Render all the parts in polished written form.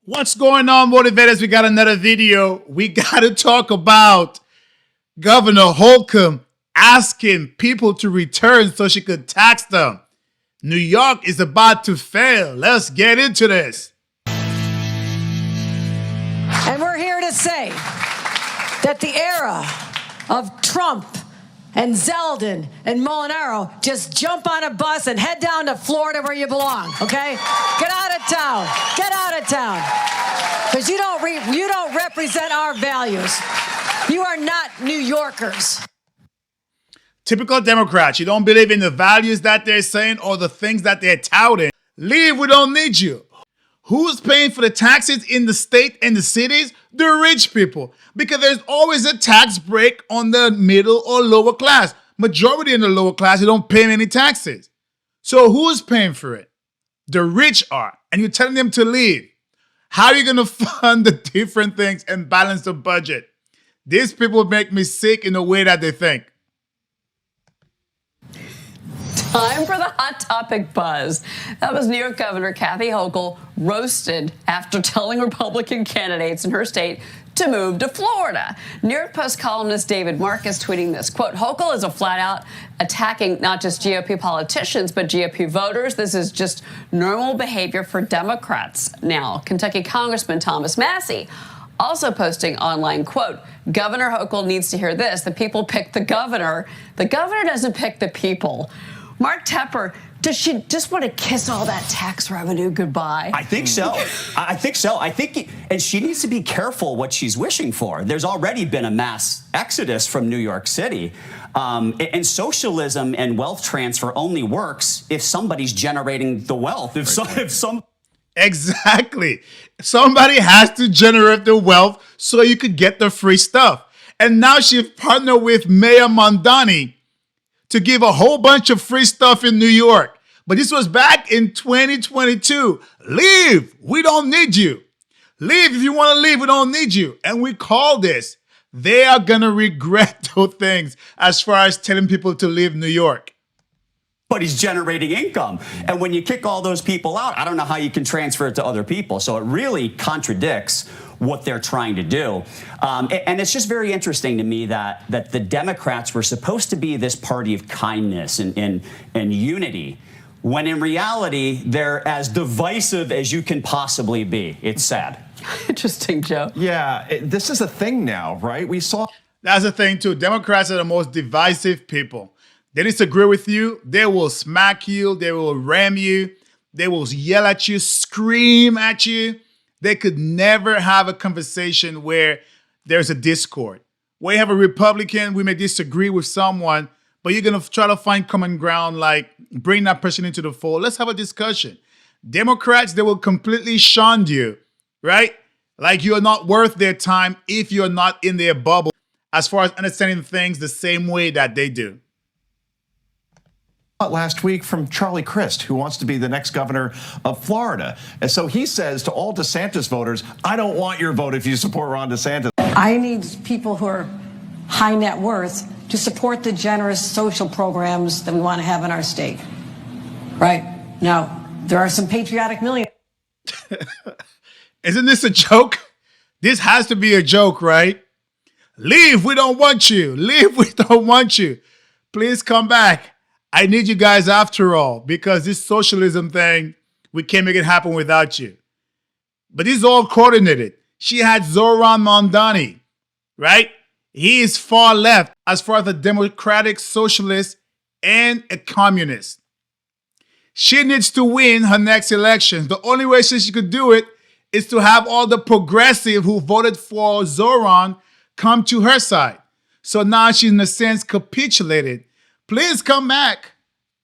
What's going on, motivators? We got another video. We got to talk about Governor Hochul asking people to return so she could tax them. New York is about to fail. Let's get into this. And we're here to say that the era of Trump and Zeldin and Molinaro, just jump on a bus and head down to Florida where you belong, okay? Get out of town. Get out of town. Because you don't represent our values. You are not New Yorkers. Typical Democrats. You don't believe in the values that they're saying or the things that they're touting. Leave, we don't need you. Who's paying for the taxes in the state and the cities? The rich people. Because there's always a tax break on the middle or lower class. Majority in the lower class, you don't pay any taxes. So who's paying for it? The rich are. And you're telling them to leave. How are you going to fund the different things and balance the budget? These people make me sick in the way that they think. Time for the Hot Topic buzz. That was New York Governor Kathy Hochul roasted after telling Republican candidates in her state to move to Florida. New York Post columnist David Marcus tweeting this, quote, Hochul is a flat out attacking not just GOP politicians, but GOP voters. This is just normal behavior for Democrats. Now, Kentucky Congressman Thomas Massie also posting online, quote, Governor Hochul needs to hear this. The people pick the governor. The governor doesn't pick the people. Mark Tepper, does she just want to kiss all that tax revenue goodbye? I think so. I think, and she needs to be careful what she's wishing for. There's already been a mass exodus from New York City. And socialism and wealth transfer only works if somebody's generating the wealth. Exactly. Somebody has to generate the wealth so you could get the free stuff. And now she's partnered with Mayor Mondani to give a whole bunch of free stuff in New York. But this was back in 2022. Leave. We don't need you. Leave if you want to leave. We don't need you. And we call this. They are going to regret those things as far as telling people to leave New York. But he's generating income. And when you kick all those people out, I don't know how you can transfer it to other people. So it really contradicts what they're trying to do. And it's just very interesting to me that the Democrats were supposed to be this party of kindness and unity, when in reality, they're as divisive as you can possibly be. It's sad. Interesting, Joe. Yeah, this is a thing now, right? We saw. That's the thing, too. Democrats are the most divisive people. They disagree with you. They will smack you. They will ram you. They will yell at you, scream at you. They could never have a conversation where there's a discord. Where you have a Republican, we may disagree with someone, but you're going to try to find common ground, like bring that person into the fold. Let's have a discussion. Democrats, they will completely shun you, right? Like you're not worth their time if you're not in their bubble as far as understanding things the same way that they do. Last week from Charlie Crist, who wants to be the next governor of Florida. And so he says to all DeSantis voters, I don't want your vote if you support Ron DeSantis. I need people who are high net worth to support the generous social programs that we want to have in our state. Right? Now, there are some patriotic millionaires. Isn't this a joke? This has to be a joke, right? Leave, we don't want you. Leave, we don't want you. Please come back. I need you guys after all, because this socialism thing, we can't make it happen without you. But this is all coordinated. She had Zoran Mondani, right? He is far left as far as a democratic socialist and a communist. She needs to win her next elections. The only way she could do it is to have all the progressive who voted for Zoran come to her side. So now she's in a sense capitulated. Please come back.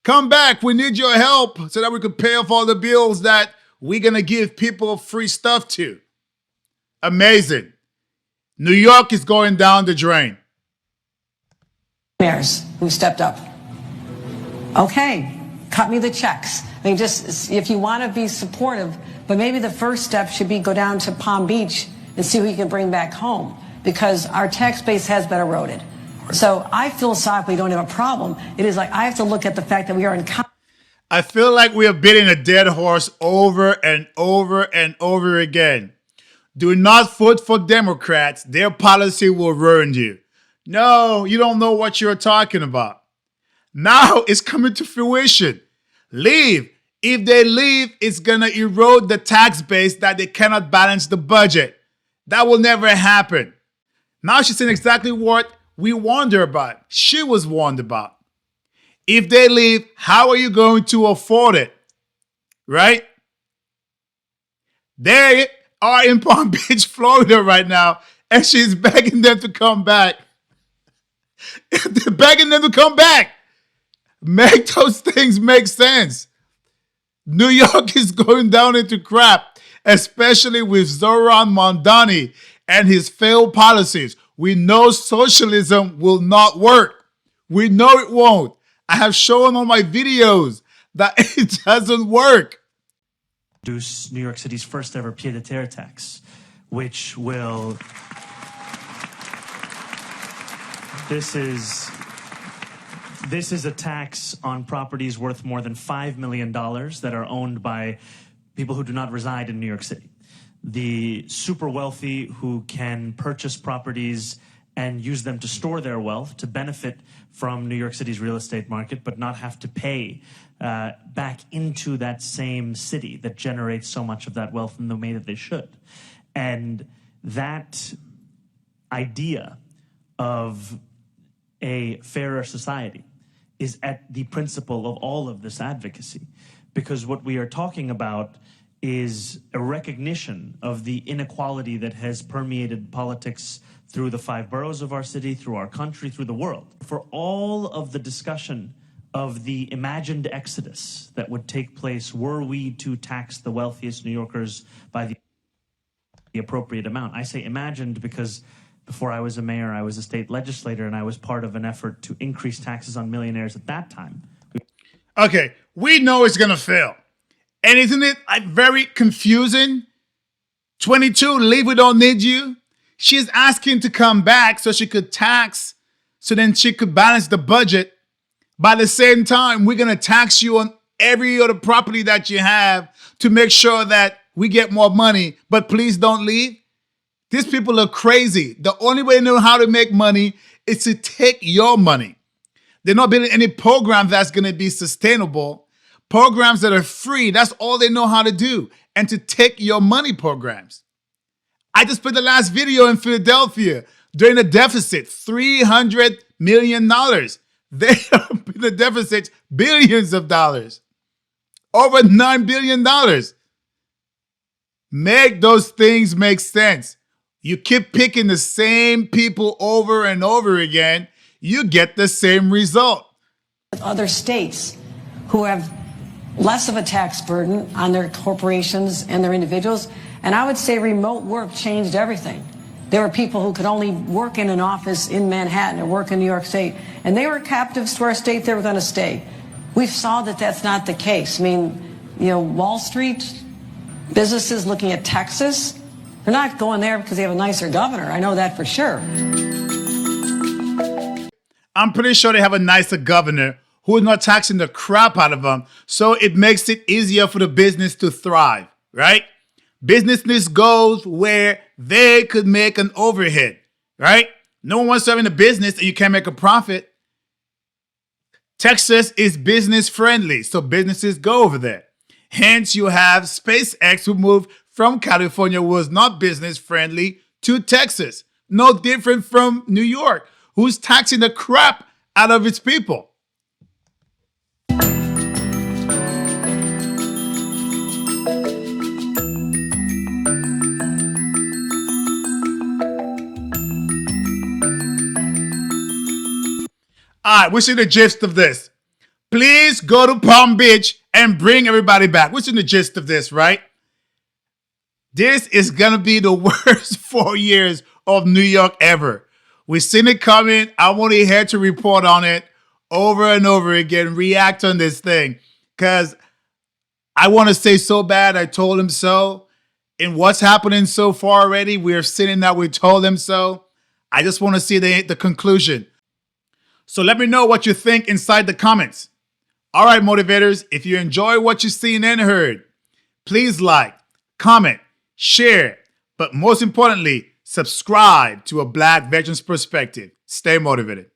Come back. We need your help so that we could pay off all the bills that we're going to give people free stuff to. Amazing. New York is going down the drain. Mayors who stepped up. Okay, cut me the checks. I mean, just if you want to be supportive, but maybe the first step should be go down to Palm Beach and see who you can bring back home, because our tax base has been eroded. So I philosophically don't have a problem. It is like I have to look at the fact that we are in. I feel like we are beating a dead horse over and over and over again. Do not vote for Democrats. Their policy will ruin you. No, you don't know what you're talking about. Now it's coming to fruition. Leave. If they leave, it's going to erode the tax base that they cannot balance the budget. That will never happen. Now she's saying exactly what we warned her about. She was warned about. If they leave, how are you going to afford it? Right? They are in Palm Beach, Florida right now, and she's begging them to come back. They're begging them to come back. Make those things make sense. New York is going down into crap, especially with Zoran Mondani and his failed policies. We know socialism will not work. We know it won't. I have shown on my videos that it doesn't work. Introduce New York City's first ever pied-à-terre tax, which will... This is a tax on properties worth more than $5 million that are owned by people who do not reside in New York City. The super wealthy who can purchase properties and use them to store their wealth to benefit from New York City's real estate market, but not have to pay back into that same city that generates so much of that wealth in the way that they should. And that idea of a fairer society is at the principle of all of this advocacy, because what we are talking about is a recognition of the inequality that has permeated politics through the 5 boroughs of our city, through our country, through the world. For all of the discussion of the imagined exodus that would take place were we to tax the wealthiest New Yorkers by the appropriate amount. I say imagined because before I was a mayor, I was a state legislator, and I was part of an effort to increase taxes on millionaires at that time. Okay, we know it's going to fail. And isn't it very confusing? 22, leave, we don't need you. She's asking to come back so she could tax, so then she could balance the budget. By the same time, we're going to tax you on every other property that you have to make sure that we get more money. But please don't leave. These people are crazy. The only way they know how to make money is to take your money. They're not building any program that's going to be sustainable. Programs that are free, that's all they know how to do. And to take your money programs. I just put the last video in Philadelphia during the deficit, $300 million. They are in the deficit, billions of dollars. Over $9 billion. Make those things make sense. You keep picking the same people over and over again, you get the same result. Other states who have less of a tax burden on their corporations and their individuals, and I would say remote work changed everything. There were people who could only work in an office in Manhattan or work in New York State, and they were captives to our state. They were going to stay. We saw that that's not the case. I mean, you know, Wall Street, businesses looking at Texas, they're not going there because they have a nicer governor. I know that for sure. I'm pretty sure they have a nicer governor who is not taxing the crap out of them, so it makes it easier for the business to thrive, right? Business goes where they could make an overhead, right? No one wants to have in a business and you can't make a profit. Texas is business friendly, so businesses go over there. Hence, you have SpaceX who moved from California, was not business friendly, to Texas. No different from New York, who's taxing the crap out of its people. All right, what's in the gist of this? Please go to Palm Beach and bring everybody back. What's in the gist of this, right? This is going to be the worst 4 years of New York ever. We've seen it coming. I'm only here to report on it over and over again, react on this thing, because I want to say so bad I told him so. In what's happening so far already, we're seeing that we told him so. I just want to see the conclusion. So let me know what you think inside the comments. All right, motivators, if you enjoy what you've seen and heard, please like, comment, share, but most importantly, subscribe to A Black Veteran's Perspective. Stay motivated.